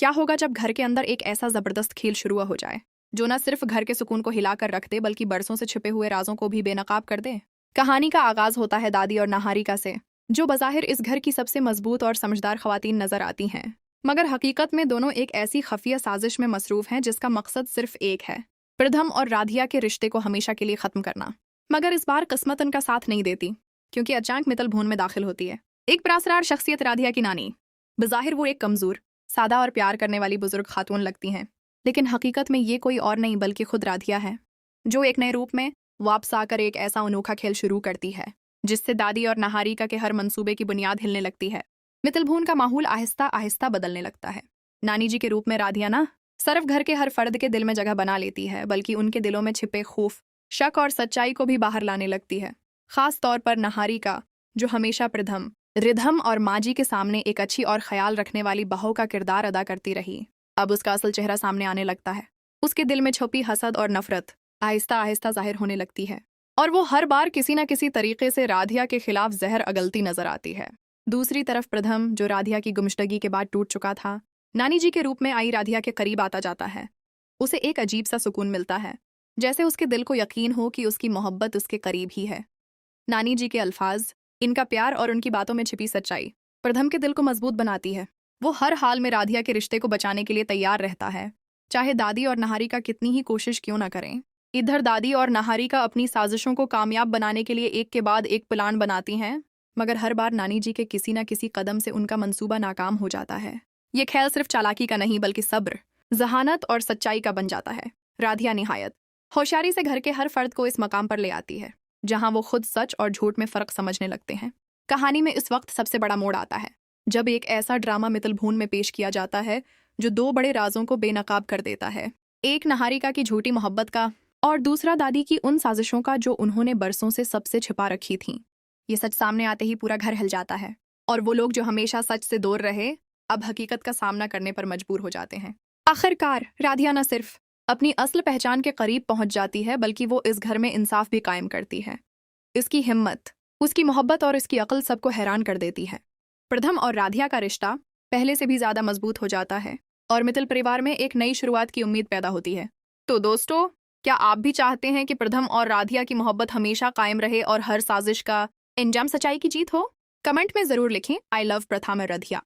क्या होगा जब घर के अंदर एक ऐसा जबरदस्त खेल शुरू हो जाए जो न सिर्फ घर के सुकून को हिलाकर रख दे बल्कि बरसों से छिपे हुए राजों को भी बेनकाब कर दे। कहानी का आगाज होता है दादी और नहारिका से, जो बज़ाहिर इस घर की सबसे मजबूत और समझदार खवातीन नजर आती हैं, मगर हकीकत में दोनों एक ऐसी खफिया साजिश में मसरूफ हैं जिसका मकसद सिर्फ एक है, प्रथम और राधिया के रिश्ते को हमेशा के लिए खत्म करना। मगर इस बार किस्मत उनका साथ नहीं देती, क्योंकि अचानक मित्तल भून में दाखिल होती है एक बरासरार शख्सियत, राधिया की नानी। बज़ाहिर वो एक कमजोर, सादा और प्यार करने वाली बुजुर्ग खातून लगती हैं, लेकिन हकीकत में ये कोई और नहीं बल्कि खुद राधिया है, जो एक नए रूप में वापस आकर एक ऐसा अनोखा खेल शुरू करती है जिससे दादी और नहारिका के हर मंसूबे की बुनियाद हिलने लगती है। मित्तलभून का माहौल आहिस्ता आहिस्ता बदलने लगता है। नानी जी के रूप में राधिया ना सिर्फ घर के हर फर्द के दिल में जगह बना लेती है, बल्कि उनके दिलों में छिपे खौफ, शक और सच्चाई को भी बाहर लाने लगती है। खास तौर पर नहारिका, जो हमेशा प्रथम, रिधम और माजी के सामने एक अच्छी और ख्याल रखने वाली बहू का किरदार अदा करती रही, अब उसका असल चेहरा सामने आने लगता है। उसके दिल में छुपी हसद और नफरत आहिस्ता आहिस्ता जाहिर होने लगती है, और वो हर बार किसी न किसी तरीके से राधिया के खिलाफ जहर अगलती नजर आती है। दूसरी तरफ प्रथम, जो राधिया की गुमशुदगी के बाद टूट चुका था, नानी जी के रूप में आई राधिया के करीब आता जाता है। उसे एक अजीब सा सुकून मिलता है, जैसे उसके दिल को यकीन हो कि उसकी मोहब्बत उसके करीब ही है। नानी जी के अल्फाज, इनका प्यार और उनकी बातों में छिपी सच्चाई प्रथम के दिल को मजबूत बनाती है। वो हर हाल में राधिया के रिश्ते को बचाने के लिए तैयार रहता है, चाहे दादी और नहारिका कितनी ही कोशिश क्यों ना करें। इधर दादी और नहारिका अपनी साजिशों को कामयाब बनाने के लिए एक के बाद एक प्लान बनाती हैं, मगर हर बार नानी जी के किसी न किसी कदम से उनका मंसूबा नाकाम हो जाता है। ये ख्याल सिर्फ चालाकी का नहीं बल्कि सब्र, जहानत और सच्चाई का बन जाता है। राधिया निहायत होशियारी से घर के हर फर्द को इस मकाम पर ले आती है जहां वो खुद सच और झूठ में फर्क समझने लगते हैं। कहानी में इस वक्त सबसे बड़ा मोड़ आता है जब एक ऐसा ड्रामा मित्तलभून में पेश किया जाता है जो दो बड़े राजों को बेनकाब कर देता है। एक नहारिका की झूठी मोहब्बत का और दूसरा दादी की उन साजिशों का जो उन्होंने बरसों से सबसे छिपा रखी थीं। ये सच सामने आते ही पूरा घर हिल जाता है, और वो लोग जो हमेशा सच से दूर रहे अब हकीकत का सामना करने पर मजबूर हो जाते हैं। आखिरकार राधिया न सिर्फ अपनी असल पहचान के करीब पहुंच जाती है, बल्कि वो इस घर में इंसाफ भी कायम करती है। इसकी हिम्मत, उसकी मोहब्बत और इसकी अक्ल सबको हैरान कर देती है। प्रथम और राधिया का रिश्ता पहले से भी ज्यादा मजबूत हो जाता है और मित्तल परिवार में एक नई शुरुआत की उम्मीद पैदा होती है। तो दोस्तों, क्या आप भी चाहते हैं कि प्रथम और राधिया की मोहब्बत हमेशा कायम रहे और हर साजिश का अंजाम सच्चाई की जीत हो? कमेंट में जरूर लिखें, आई लव प्रथम और राधिया।